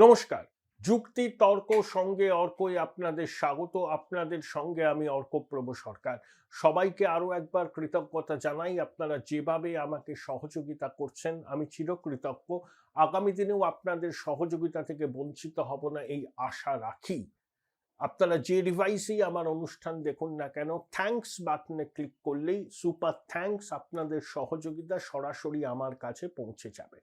নমস্কার। যুক্তি তর্ক সঙ্গে অর্কই আপনাদের স্বাগত। আপনাদের সঙ্গে আমি অর্কপ্রভ সরকার। সবাইকে আরো একবার কৃতজ্ঞতা জানাই। আপনারা যেভাবে আমাকে সহযোগিতা করছেন আমি চিরকৃতজ্ঞ। আগামী দিনেও আপনাদের সহযোগিতা থেকে বঞ্চিত হব না এই আশা রাখি। আপনারা যে ডিভাইসেই আমার অনুষ্ঠান দেখুন না কেন, থ্যাঙ্কস বাটনে ক্লিক করলেই সুপার থ্যাঙ্কস, আপনাদের সহযোগিতা সরাসরি আমার কাছে পৌঁছে যাবে।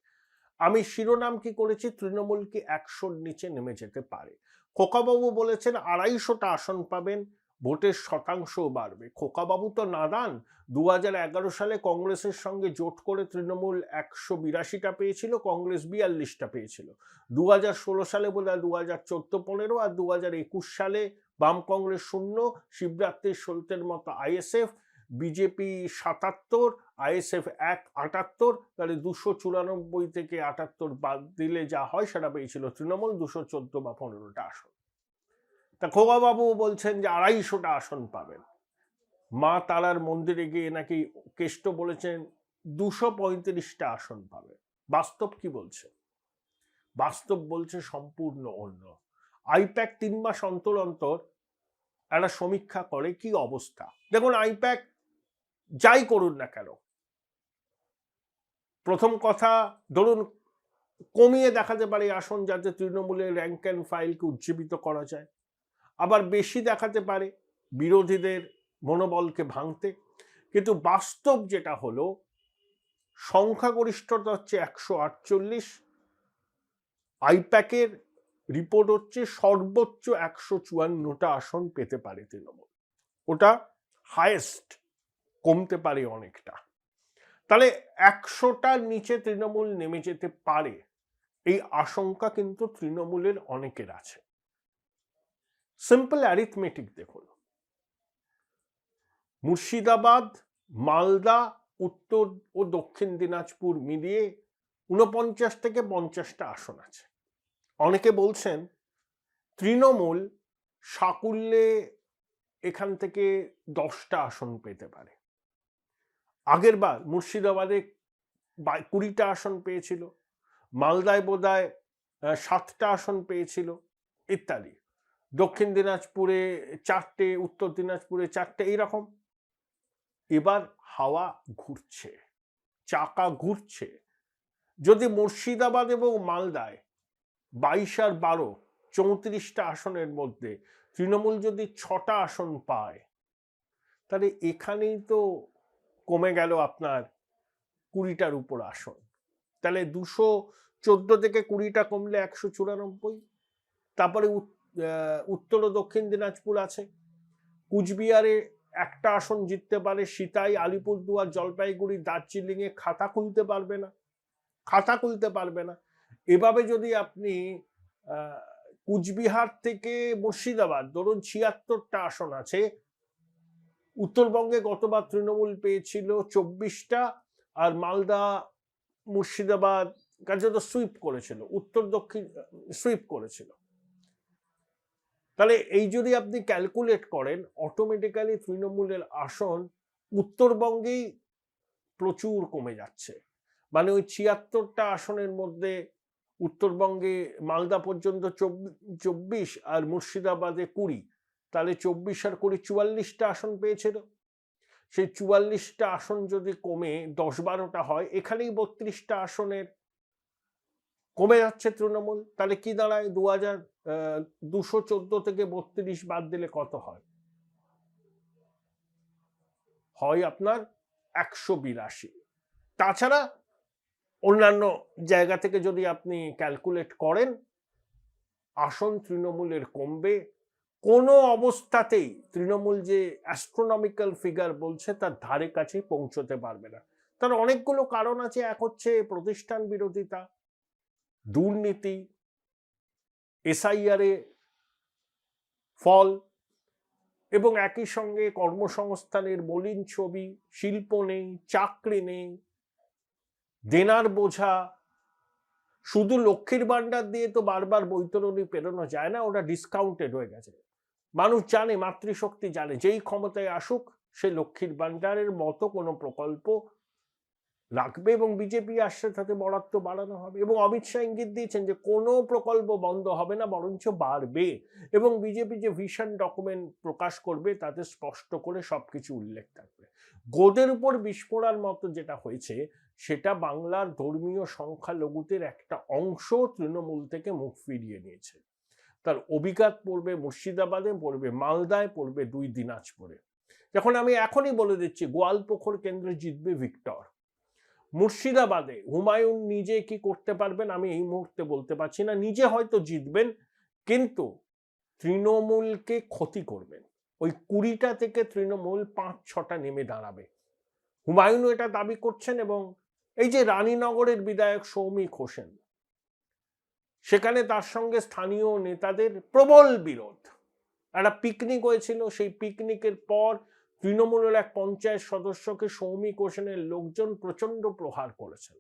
আমি শিরোনাম কি করেছি, তৃণমূল কি ১০০-র নিচে নেমে যেতে পারে। খোকাবাবু বলেছেন ২৫০টা আসন পাবেন, ভোটের শতাংশও বাড়বে। খোকাবাবু তো নাদান। ২০১১ সালে কংগ্রেসের সঙ্গে জোট করে তৃণমূল ১৮২টা পেয়েছিল, কংগ্রেস ৪২টা পেয়েছিল। ২০১৬ সালে বোধহয় ২০১৪-১৫ আর ২০২১ সালে বাম কংগ্রেস ০, শিবরাত্রি সলতের মতো আইএসএফ, বিজেপি ৭৭, আইএসএফ ৭৮, তাহলে ২৯৪ থেকে ৭৮ বাদ দিলে যা হয় সেটা পেয়েছিল তৃণমূল ২১৪ বা ১৫টা আসন। তা খোকাবাবু বলছেন যে ২৫০টা আসন পাবেন। মা তারার মন্দিরে গিয়ে নাকি কেষ্ট বলেছেন ২৩৫টা আসন পাবে। বাস্তব কি বলছে? বাস্তব বলছে সম্পূর্ণ অন্য। আইপ্যাক ৩ মাস অন্তর অন্তর একটা সমীক্ষা করে কি অবস্থা। দেখুন, আইপ্যাক যাই করুন না কেন, প্রথম কথা ধরুন কমিয়ে দেখাতে পারে আসন যাতে তৃণমূলের র্যাঙ্ক অ্যান্ড ফাইলকে উজ্জীবিত করা যায়, আবার বেশি দেখাতে পারে বিরোধীদের মনোবলকে ভাঙতে। কিন্তু বাস্তব যেটা হলো, সংখ্যাগরিষ্ঠতা হচ্ছে ১৪৮, আইপ্যাকের রিপোর্ট হচ্ছে সর্বোচ্চ ১৫৪টা আসন পেতে পারে তৃণমূল। ওটা হায়েস্ট, কমতে পারে অনেকটা। তাহলে ১০০টার নিচে তৃণমূল নেমে যেতে পারে, এই আশঙ্কা কিন্তু তৃণমূলের অনেকের আছে। সিম্পল অ্যারিথমেটিক দেখুন, মুর্শিদাবাদ, মালদা, উত্তর ও দক্ষিণ দিনাজপুর মিলিয়ে ৪৯ থেকে ৫০টা আসন আছে। অনেকে বলছেন তৃণমূল সাকুল্যে এখান থেকে 10টা আসন পেতে পারে। আগের বার মুর্শিদাবাদে ২০টা আসন পেয়েছিল, মালদায় বোধহয় ৭টা আসন পেয়েছিল ইত্যাদি। দক্ষিণ দিনাজপুরে ৪টে, উত্তর দিনাজপুরে ৪টে, এইরকম। এবার হাওয়া ঘুরছে, চাকা ঘুরছে। যদি মুর্শিদাবাদ এবং মালদায় ২২ আর ১২, ৩৪টা আসনের মধ্যে তৃণমূল যদি ৬টা আসন পায়, তাহলে এখানেই তো কমে গেল আপনার ২০টার উপর আসন। তাহলে ২১৪ থেকে ২০টা কমলে ১৯৪। তারপরে উত্তর ও দক্ষিণ দিনাজপুর আছে। কুচবিহারে একটা আসন জিততে পারে, সিতাই, আলিপুরদুয়ার, জলপাইগুড়ি, দার্জিলিংয়ে খাতা খুলতে পারবে না, খাতা খুলতে পারবে না। এভাবে যদি আপনি কুচবিহার থেকে মুর্শিদাবাদ ধরুন ৭৬টা আসন আছে। উত্তরবঙ্গে গতবার তৃণমূল পেয়েছিল ২৪টা, আর মালদা, মুর্শিদাবাদ কার্যত সুইপ করেছিল, উত্তর দক্ষিণ সুইপ করেছিল। তাহলে এই যদি আপনি ক্যালকুলেট করেন, অটোমেটিক্যালি তৃণমূলের আসন উত্তরবঙ্গেই প্রচুর কমে যাচ্ছে। মানে ওই ৭৬টা আসনের মধ্যে উত্তরবঙ্গে মালদা পর্যন্ত ২৪ আর মুর্শিদাবাদে ২০, তাহলে ২৪ আর ২০ ৪৪টা আসন পেয়েছিল। সেই ৪৪টা আসন যদি কমে ১০-১২টা হয়, এখানেই ৩২টা আসনের কমে যাচ্ছে তৃণমূল। তাহলে কি দাঁড়ায়? ২১৪ থেকে ৩২ বাদ দিলে কত হয়? হয় আপনার ১৮২। তাছাড়া অন্যান্য জায়গা থেকে যদি আপনি ক্যালকুলেট করেন, আসন তৃণমূলের কমবে। কোনো অবস্থাতেই তৃণমূল যে অ্যাস্ট্রোনমিক্যাল ফিগার বলছে তার ধারে কাছে পৌঁছতে পারবে না। তার অনেকগুলো কারণ আছে। এক হচ্ছে প্রতিষ্ঠান বিরোধিতা, দুর্নীতি, এসআইআরে ফল, এবং একই সঙ্গে কর্মসংস্থানের মলিন ছবি, শিল্প নেই, চাকরি নেই, দেনার বোঝা। শুধু লক্ষ্মীর ভান্ডার দিয়ে তো বারবার বৈতরণী পেরোনো যায় না, ওটা ডিসকাউন্টেড হয়ে গেছে। মানুষ জানে, মাতৃশক্তি জানে, যেই ক্ষমতায় আসুক সে লক্ষ্মীর ভান্ডারের মতো কোনো প্রকল্প রাখবে এবং বিজেপি আসছে তাতে বরাদ্দ বাড়ানো হবে। এবং অমিত শাহ ইঙ্গিত দিয়েছেন যে কোনো প্রকল্প বন্ধ হবে না, বরঞ্চ বাড়বে। এবং বিজেপি যে ভিশন ডকুমেন্ট প্রকাশ করবে তাতে স্পষ্ট করে সবকিছু উল্লেখ থাকবে। গোদের উপর বিস্ফোরণ মতো যেটা হয়েছে সেটা বাংলার ধর্মীয় সংখ্যালঘুদের একটা অংশ তৃণমূল থেকে মুখ ফিরিয়ে নিয়েছে। তার অভিঘাত পড়বে মুর্শিদাবাদে, পড়বে মালদায়, পড়বে 2 দিনাজপুরে। যখন আমি এখনই বলে দিচ্ছি গোয়ালপুকুর কেন্দ্রে জিতবে ভিক্টর। মুর্শিদাবাদে হুমায়ুন নিজে কি করতে পারবেন আমি এই মুহূর্তে বলতে পারছি না, নিজে হয়তো জিতবেন কিন্তু তৃণমূলকে ক্ষতি করবেন। ওই 20টা থেকে তৃণমূল 5-6টা নেমে দাঁড়াবে। হুমায়ুনও এটা দাবি করছেন। এবং এই যে রানীনগরের বিধায়ক সৌমিক হোসেন, সেখানে তার সঙ্গে স্থানীয় নেতাদের প্রবল বিরোধ। একটা পিকনিক হয়েছিল, সেই পিকনিকের পর তৃণমূলের এক পঞ্চায়েত সদস্যকে সৌমিক হোসেনের লোকজন প্রচন্ড প্রহার করেছেন।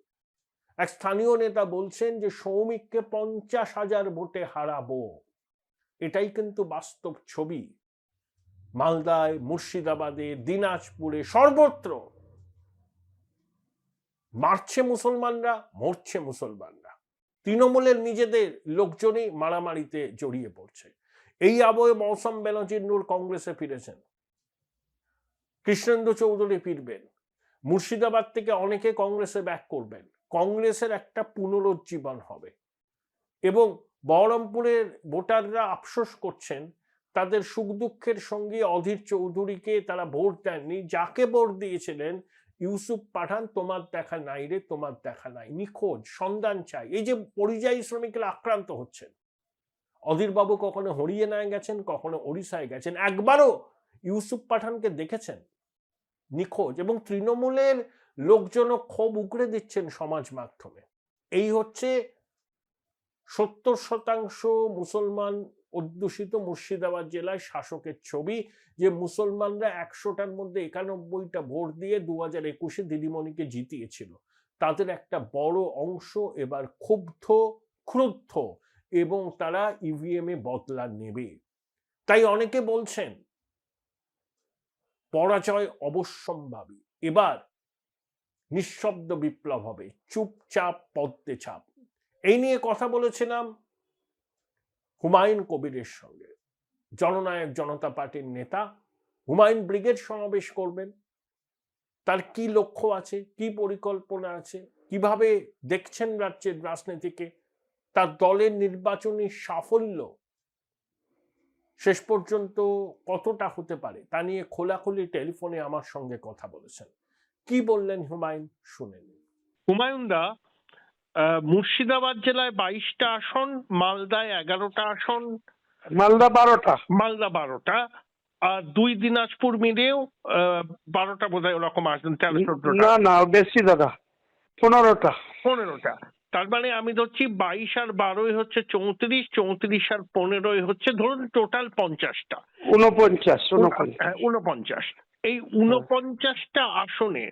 এক স্থানীয় নেতা বলছেন যে সৌমিককে 50,000 ভোটে হারাবো। এটাই কিন্তু বাস্তব ছবি। মালদায়, মুর্শিদাবাদে, দিনাজপুরে, সর্বত্র মারছে মুসলমানরা, মরছে মুসলমানরা। তৃণমূলের নিজেদের লোকজনই মারামারিতে জড়িয়ে পড়ছে। এই আবহে মৌসম ব্যানার্জি নূর কংগ্রেসে ফিরেছেন, কৃষ্ণেন্দু চৌধুরী ফিরবেন, মুর্শিদাবাদ থেকে অনেকে কংগ্রেসে ব্যাক করবেন। কংগ্রেসের একটা পুনরুজ্জীবন হবে। এবং বহরমপুরের ভোটাররা আফসোস করছেন তাদের সুখ দুঃখের সঙ্গে অধীর চৌধুরীকে তারা ভোট দেননি। যাকে ভোট দিয়েছিলেন ইউসুফ পাঠান, তোমার দেখা নাই রে, তোমার দেখা নাই, নিখোঁজ, সন্ধান চাই। এই যে পরিযায়ী শ্রমিকরা আক্রান্ত হচ্ছেন, অধীরবাবু কখনো হরিয়ানায় গেছেন, কখনো ওড়িশায় গেছেন, একবারও ইউসুফ পাঠানকে দেখেছেন? নিখোঁজ। এবং তৃণমূলের লোকজনও ক্ষোভ উগড়ে দিচ্ছেন সমাজ মাধ্যমে। এই হচ্ছে 70% মুসলমান অধ্যুষিত মুর্শিদাবাদ জেলায় শাসকের ছবি, যে মুসলমানরা 100টার মধ্যে 91টা ভোট দিয়ে 2021-এ দিদিমণিকে জিতিয়েছিল। তাদের একটা বড় অংশ এবার ক্রুদ্ধ এবং তারা ইভিএম এ বদলা নেবে। তাই অনেকে বলছেন পরাজয় অবশ্যম্ভাবী, এবার নিঃশব্দ বিপ্লব হবে, চুপচাপ পদ্মে ছাপ। এই নিয়ে কথা বলেছিলাম হুমায়ুন কবিরের সঙ্গে। জননায়ক জনতা পার্টির নেতা হুমায়ুন ব্রিগেড সমাবেশ করবেন। তার কি লক্ষ্য আছে, কি পরিকল্পনা আছে, কিভাবে দেখছেন রাজ্যের রাজনীতিকে, তার দলের নির্বাচনী সাফল্য শেষ পর্যন্ত কতটা হতে পারে তা নিয়ে খোলাখুলি টেলিফোনে আমার সঙ্গে কথা বলেছেন। কি বললেন হুমায়ুন, শুনে নিন। হুমায়ুন দা, মুর্শিদাবাদ জেলায় 22টা আসন, মালদায় 11টা আসন, মালদা 12টা, মালদা 12টা, আর 2 দিনাজপুর মিলেও 12টা বোধহয় ওরকম আসন, 13-14টা। না না বেশি দাদা, 15টা। 15টা। তার মানে আমি ধরছি 22 আর 12 হচ্ছে 34, 34 আর 15 হচ্ছে ধরুন টোটাল 50টা। 49। এই 49টা আসনে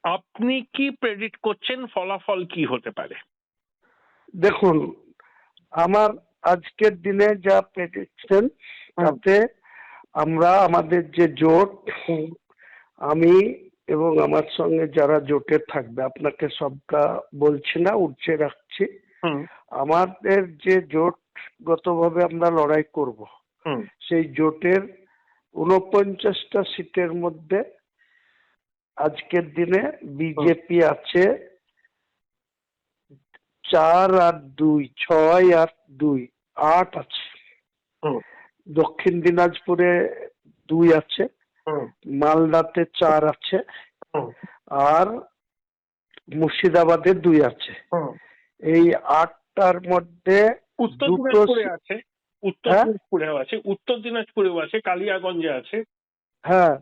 আপনি কি প্রেডিক্ট করছেন, ফলাফল কি হতে পারে? দেখুন, আমার আজকের দিনে যা প্রেডিকশন, তাতে আমরা আমাদের যে জোট, আমি এবং আমার সঙ্গে যারা জোটে থাকবে, আপনাকে সবটা বলছি না, উঠছে রাখছি। আমাদের যে জোটগতভাবে আমরা লড়াই করব, সেই জোটের 49টা সিটের মধ্যে আজকের দিনে বিজেপি আছে 4 আর 2, 6 আর 2, 8 আছে। দক্ষিণ দিনাজপুরে 2 আছে, মালদাতে 4 আছে, আর মুর্শিদাবাদে 2 আছে। এই 8টার মধ্যে উত্তর দিনাজপুরে আছে, উত্তর দিনাজপুরেও আছে, কালিয়াগঞ্জে আছে। হ্যাঁ,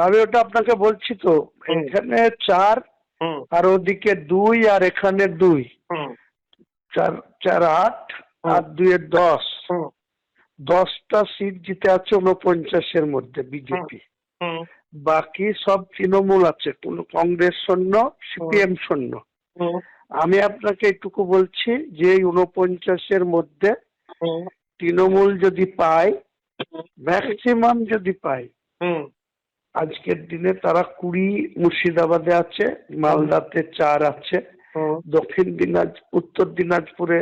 আমি ওটা আপনাকে বলছি তো, এখানে 4 আর ওদিকে 2 আর এখানে 2, 4 4 8 আর 2 10। 10টা সিট জিতে আছে 49-এর মধ্যে বিজেপি। বাকি সব তৃণমূল আছে, কোনো কংগ্রেস শূন্য, সিপিএম শূন্য। আমি আপনাকে এটুকু বলছি যে 49-এর মধ্যে তৃণমূল যদি পায়, ম্যাক্সিমাম যদি পায়, আজকের দিনে তারা 20 মুর্শিদাবাদে আছে, মালদাতে 4 আছে, উত্তর দিনাজপুরে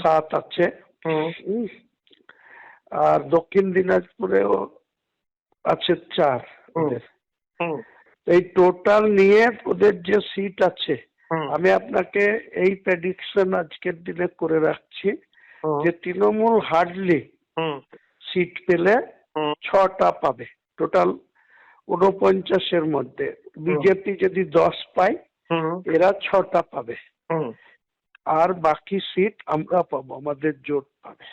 7 আছে, আর দক্ষিণ দিনাজপুরেও আছে 4 ওদের। এই টোটাল নিয়ে ওদের যে সিট আছে, আমি আপনাকে এই প্রেডিকশন আজকের দিনে করে রাখছি যে তৃণমূল হার্ডলি সিট পেলে 6টা পাবে, টোটাল 49-এর মধ্যে। বিজেপি যদি 10 পায়, এরা 6টা পাবে, আর বাকি সিট আমরা পাবো, আমাদের জোট পাবে।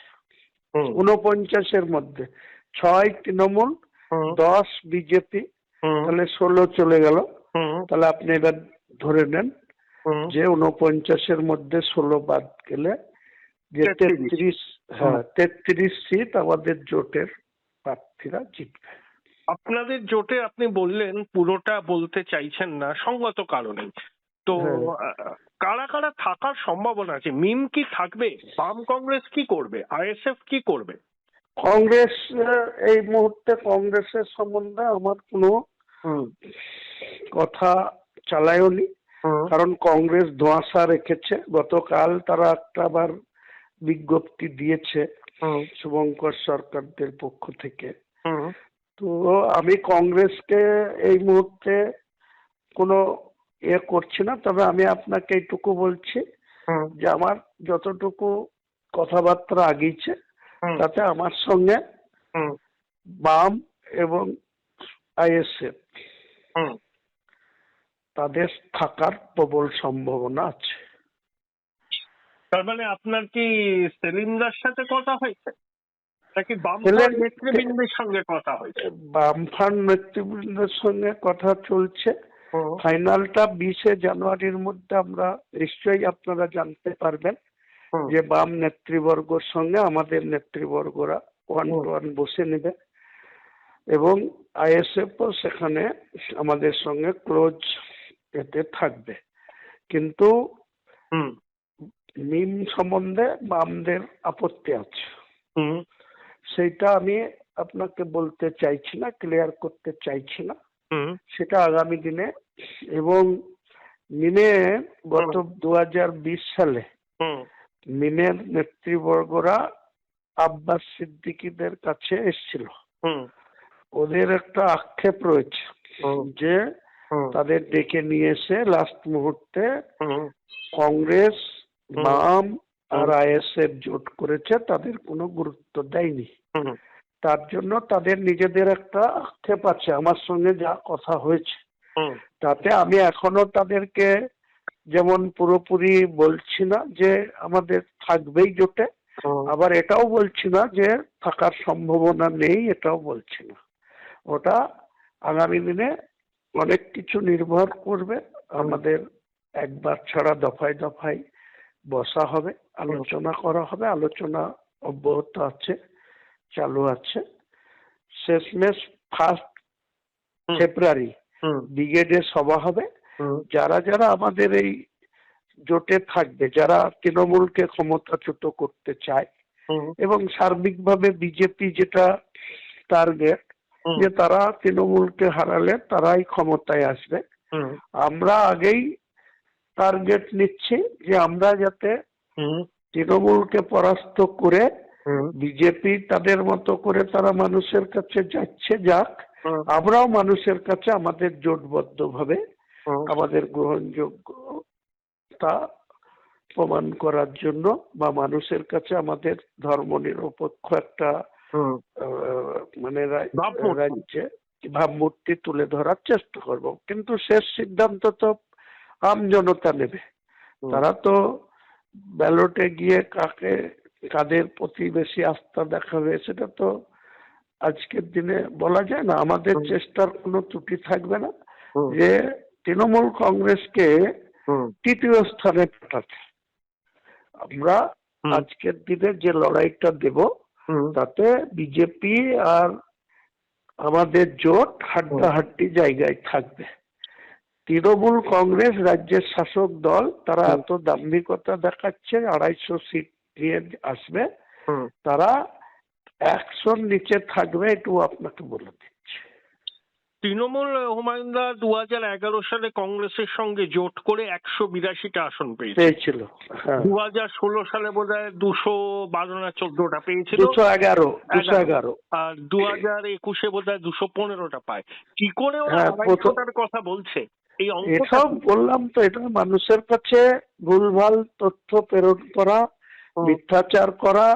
49-এর মধ্যে 6 তৃণমূল, 10 বিজেপি, তাহলে 16 চলে গেল। তাহলে আপনি এবার ধরে নেন যে 49-এর মধ্যে 16 বাদ গেলে যে 33 সিট আমাদের জোটের প্রার্থীরা জিতবে। আপনাদের জোটে আপনি বললেন পুরোটা বলতে চাইছেন না সঙ্গত কারণে, তো কারা কারা থাকার সম্ভাবনা আছে? মিম কি থাকবে? বাম কংগ্রেস কি করবে? আইএসএফ কি করবে? কংগ্রেস, এই মুহূর্তে কংগ্রেসের সম্বন্ধে আমার কোনো কথা চালায়নি, কারণ কংগ্রেস ধোঁয়াশা রেখেছে। গতকাল তারা একটা আবার বিজ্ঞপ্তি দিয়েছে শুভঙ্কর সরকারদের পক্ষ থেকে। তো আমি কংগ্রেসকে এই মুহূর্তে কোনো করছি না, তবে আমি আপনাকে এইটুকু বলছি যে আমার যতটুকু কথাবার্তা আগিয়েছে তাতে আমার সঙ্গে বাম এবং আইএসএফ তাদের থাকার প্রবল সম্ভাবনা আছে। তার মানে আপনার কি সেলিমদার সাথে কথা হয়েছে নাকি বামফ্রন্ট নেতৃবৃন্দের সঙ্গে কথা হয়েছে? বামফ্রন্ট নেতৃবৃন্দের সঙ্গে কথা চলছে। ফাইনালটা 20 জানুয়ারির মধ্যে আমরা নিশ্চয়ই আপনারা জানতে পারবেন যে বাম নেতৃবর্গের সঙ্গে আমাদের নেতৃবর্গরা 1-to-1 বসে নেবে, এবং আইএসএফও সেখানে আমাদের সঙ্গে ক্লোজ এতে থাকবে। কিন্তু মিম সম্বন্ধে বামদের আপত্তি আছে, সেইটা আমি আপনাকে বলতে চাইছি না, ক্লিয়ার করতে চাইছি না, সেটা আগামী দিনে। এবং মিমে গত 2020 সালে মিমের নেতৃবর্গরা আব্বাস সিদ্দিকীদের কাছে এসেছিল। ওদের একটা আক্ষেপ রয়েছে যে তাদের ডেকে নিয়ে এসে লাস্ট মুহূর্তে কংগ্রেস, বাম আর আইএসএফ জোট করেছে, তাদের কোনো গুরুত্ব দেয়নি। তার জন্য তাদের নিজেদের একটা আক্ষেপ আছে। আমার সঙ্গে যা কথা হয়েছে তাতে আমি এখনো তাদেরকে যেমন পুরোপুরি বলছি না যে আমাদের থাকবেই জোটে, আবার এটাও বলছি না যে থাকার সম্ভাবনা নেই, এটাও বলছি না। ওটা আগামী দিনে অনেক কিছু নির্ভর করবে। আমাদের একবার ছাড়া দফায় দফায় বসা হবে, আলোচনা করা হবে, আলোচনা অব্যাহত আছে, চালু আছে। শেষমেশ 1 ফেব্রুয়ারি ব্রিগেডের সভা হবে। যারা যারা আমাদের এই জোটে থাকবে, যারা তৃণমূলকে ক্ষমতাচ্যুত করতে চায়, এবং সার্বিকভাবে বিজেপি যেটা টার্গেট যে তারা তৃণমূলকে হারালে তারাই ক্ষমতায় আসবে, আমরা আগেই টার্গেট নিচ্ছি যে আমরা যাতে তৃণমূলকে পরাস্ত করে বিজেপি তাদের মতো করে তারা মানুষের কাছে যাচ্ছে, যাক, আমরাও মানুষের কাছে আমাদের জোটবদ্ধভাবে আমাদের গ্রহণযোগ্যতা প্রমাণ করার জন্য বা মানুষের কাছে আমাদের ধর্মনিরপেক্ষ একটা মানে রাজ্যে ভাবমূর্তি তুলে ধরার চেষ্টা করব। কিন্তু শেষ সিদ্ধান্ত তো আম জনতা নেবে। তারা তো ব্যালটে গিয়ে কাদের প্রতি বেশি আস্থা দেখাবে সেটা তো আজকের দিনে বলা যায় না। আমাদের চেষ্টার কোনো ত্রুটি থাকবে না যে তৃণমূল কংগ্রেসকে 3য় স্থানে পাঠাতে। আমরা আজকের দিনে যে লড়াইটা দেব তাতে বিজেপি আর আমাদের জোট হাড্ডাহাড্ডি জায়গায় থাকবে। তৃণমূল কংগ্রেস রাজ্যের শাসক দল, তারা এত দাম্ভিকতা দেখাচ্ছে 250 সিট নিয়ে আসবে, তারা 100 নিচে থাকবে, একটু আপনাকে বলে দিচ্ছি। তৃণমূল হুমায়ুনদা 2011 সালে কংগ্রেসের সঙ্গে জোট করে 182টা আসন পেয়েছিল। পেয়েছিল, হ্যাঁ। 2016 সালে বোধহয় 212 না 14টা পেয়েছিল, 211। আর 2021-এ বোধহয় 215টা পায়। কি করে ওরা হ্যাঁ, 250টার কথা বলছে? এই অঙ্কটা এসব বললাম তো, এটা মানুষের কাছে ভুলভাল তথ্য প্রেরণ করা, মিথ্যাচার করা,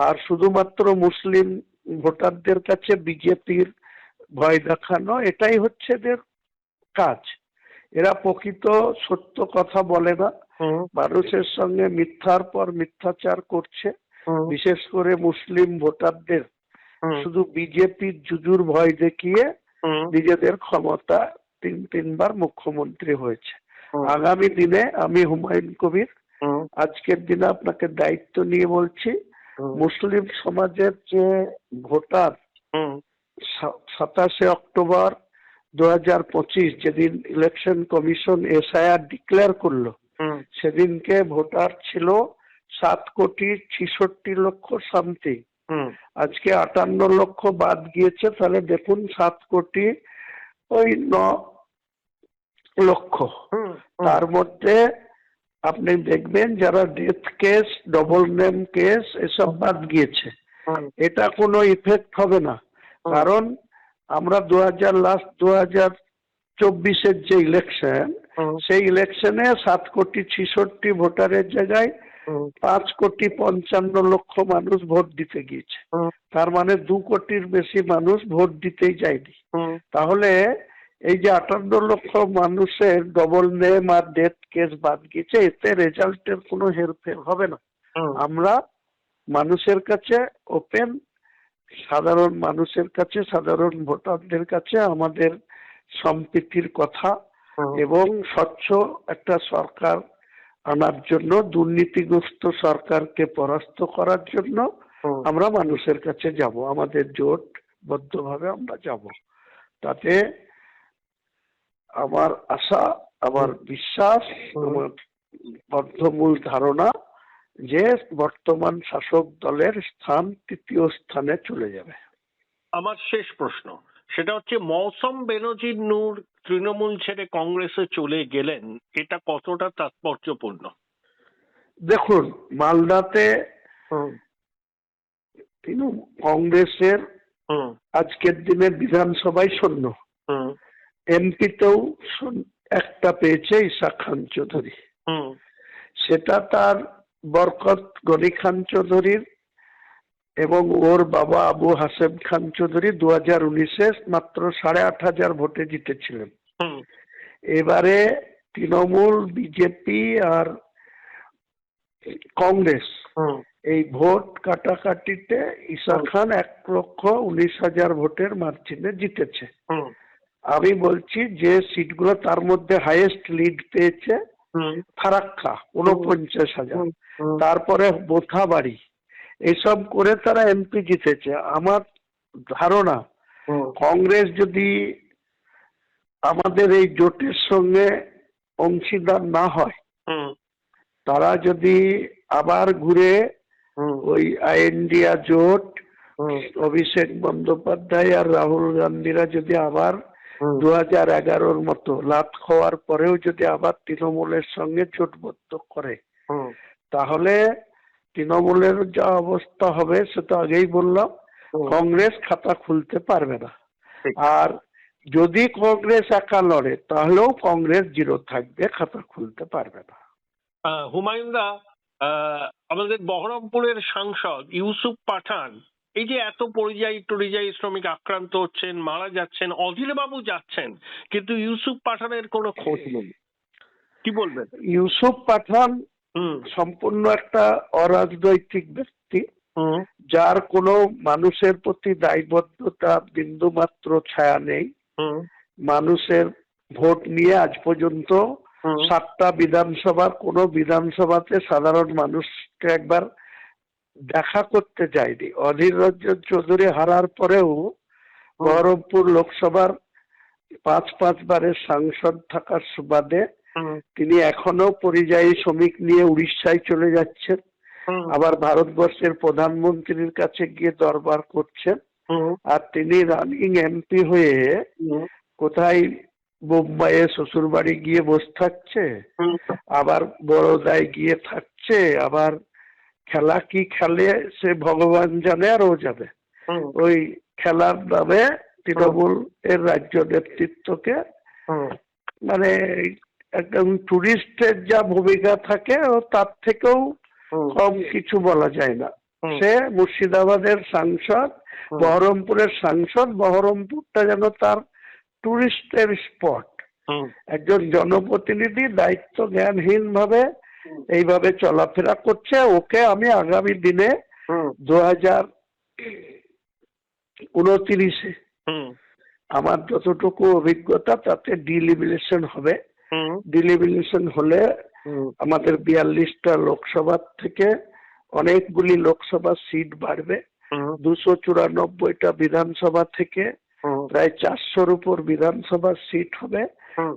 আর শুধুমাত্র মুসলিম ভোটারদের কাছে বিজেপির ভয় দেখানো, এটাই হচ্ছে এদের কাজ। এরা প্রকৃত সত্য কথা বলে না, মানুষের সঙ্গে মিথ্যার পর মিথ্যাচার করছে। বিশেষ করে মুসলিম ভোটারদের শুধু বিজেপির জুজুর ভয় দেখিয়ে নিজেদের ক্ষমতা তিনবার মুখ্যমন্ত্রী হয়েছে। আগামী দিনে আমি হুমায়ুন কবির আজকের দিনে আপনাকে দায়িত্ব নিয়ে বলছি, মুসলিম সমাজের যে ভোটার 27 অক্টোবর 2025 যেদিন ইলেকশন কমিশন এসআইআর ডিক্লেয়ার করলো, সেদিনকে ভোটার ছিল 7,66,00,000 সামথিং। আজকে 58 লক্ষ বাদ গিয়েছে, তাহলে দেখুন 7,9 লক্ষ। তার মধ্যে আপনি দেখবেন যারা death case, double name case এসব বাদ গিয়েছে। এটা কোনো ইফেক্ট হবে না, কারণ আমরা 2024-এর যে ইলেকশন, সেই ইলেকশনে 7,66,00,000 ভোটারের জায়গায় 5,55,00,000 মানুষ ভোট দিতে গিয়েছে। তার মানে 2 কোটির বেশি মানুষ ভোট দিতেই যায়নি। তাহলে এই যে 58 লক্ষ মানুষের ডবল নেম আর ডেথ কেস বাদ গিয়েছে, এতে রেজাল্টের কোনো হেরফের হবে না। আমরা মানুষের কাছে ওপেন, সাধারণ মানুষের কাছে, সাধারণ ভোটারদের কাছে আমাদের সম্প্রীতির কথা এবং স্বচ্ছ একটা সরকার আনার জন্য, দুর্নীতিগ্রস্ত সরকারকে পরাস্ত করার জন্য আমরা মানুষের কাছে যাব। আমাদের জোটবদ্ধভাবে আমরা যাব। তাতে আমার আশা, আমার বিশ্বাস, আমার বদ্ধমূল ধারণা যে বর্তমান শাসক দলের স্থান 3য় স্থানে চলে যাবে। আমার শেষ প্রশ্ন সেটা হচ্ছে, মৌসম বেনজির নূর তৃণমূল ছেড়ে কংগ্রেসে চলে গেলেন, এটা কতটা তাৎপর্যপূর্ণ? দেখুন, মালদাতে কংগ্রেসের আজকের দিনে বিধানসভায় শূন্য, এমপিতেও একটা পেয়েছে ইসা খান চৌধুরী। সেটা তার বরকত গনি খান চৌধুরীর এবং ওর বাবা আবু হাসেম খান চৌধুরী 2019-এ মাত্র 8,500 ভোটে জিতেছিলেন। এবারে তৃণমূল, বিজেপি আর কংগ্রেস এই ভোট কাটাকাটিতে ইসা খান 1,19,000 ভোটের মার্জিনে জিতেছে। আমি বলছি যে সিটগুলো তার মধ্যে হাইয়েস্ট লিড পেয়েছে ফারাক্কা 49,000, তারপরে বোথাবাড়ি, এসব করে তারা এমপি জিতেছে। আমার ধারণা কংগ্রেস যদি আমাদের এই জোটের সঙ্গে অংশীদার না হয়, তারা যদি আবার ঘুরে ওই ইন্ডিয়া জোট, অভিষেক বন্দ্যোপাধ্যায় আর রাহুল গান্ধীরা যদি আবার 2011-র মতো লাত খাওয়ার পরেও যদি আবার তৃণমূলের সঙ্গে জোটবদ্ধ করে, তাহলে তৃণমূলের যা অবস্থা হবে সেটা আগেই বললাম, কংগ্রেস খাতা খুলতে পারবে না। আর যদি কংগ্রেস একা লড়ে তাহলেও কংগ্রেস জিরো থাকবে, খাতা খুলতে পারবে না। হুমায়ুনদা, আমাদের বহরমপুরের সাংসদ ইউসুফ পাঠান, এই যে এত পরিযায়ী শ্রমিক আক্রান্ত হচ্ছেন, মারা যাচ্ছেন, অধীর বাবু যাচ্ছেন, কিন্তু ইউসুফ পাঠানের কোনো খোঁজ নেই, কি বলবেন? ইউসুফ পাঠান সম্পূর্ণ একটা অরাজনৈতিক ব্যক্তি, যার কোনো মানুষের প্রতি দায়বদ্ধতা বিন্দু মাত্র ছায়া নেই। মানুষের ভোট নিয়ে আজ পর্যন্ত 7টা বিধানসভার কোন বিধানসভাতে সাধারণ মানুষকে একবার দেখা করতে যায়নি। অধীর রঞ্জন চৌধুরী হারার পরেও বহরমপুর লোকসভার 5 বারের সাংসদ থাকার সুবাদে তিনি এখনো পরিযায়ী শ্রমিক নিয়ে উড়িষ্যায় চলে যাচ্ছেন, আবার ভারতবর্ষের প্রধানমন্ত্রীর কাছে গিয়ে দরবার করছেন। আর তিনি রানিং এমপি হয়ে কোথায় বোম্বাইয়ে শ্বশুর বাড়ি গিয়ে বসে থাকছে, আবার বড়োদায় গিয়ে থাকছে, আবার খেলা কি খেলে সে ভগবান জানে আর ও জানে। ওই খেলার নামে তৃণমূল এর রাজ্য নেতৃত্বকে মানে একদম টুরিস্টের যা ভূমিকা থাকে ও তার থেকেও কম কিছু বলা যায় না। সে মুর্শিদাবাদের সাংসদ, বহরমপুরের সাংসদ, বহরমপুরটা যেন তার টুরিস্টের স্পট। একজন জনপ্রতিনিধি দায়িত্ব জ্ঞানহীন ভাবে এইভাবে চলাফেরা করছে। ওকে আমি আগামী দিনে 2029-এ আমার যতটুকু অভিজ্ঞতা তাতে ডিলিমিনেশন হবে। ডিলিমিনেশন হলে আমাদের 42টা লোকসভা থেকে অনেকগুলি লোকসভা সিট বাড়বে, 294টা বিধানসভা থেকে প্রায় 400-র উপর বিধানসভা সিট হবে।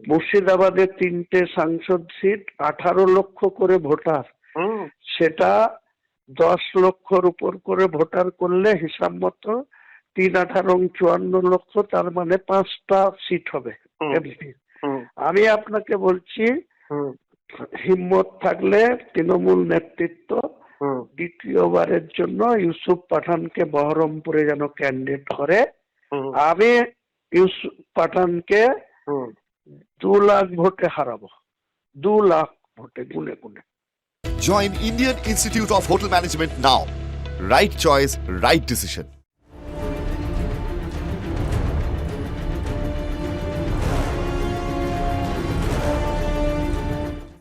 মুর্শিদাবাদে 3টে সাংসদ সিট, 18 লক্ষ করে ভোটার, সেটা 10 লক্ষর উপর করে ভোটার করলে হিসাব মতো 3-18-54 লক্ষ, তার মানে 5টা সিট হবে এমপি। আমি আপনাকে বলছি হিম্মত থাকলে তৃণমূল নেতৃত্ব দ্বিতীয়বারের জন্য ইউসুফ পাঠানকে বহরমপুরে যেন ক্যান্ডিডেট করে। আমি ইউসুফ পাঠানকে 2 লাখ ভোটে হারাবো, 2 লাখ ভোটে গুনে গুনে। Join Indian Institute of Hotel Management now. Right choice, right decision.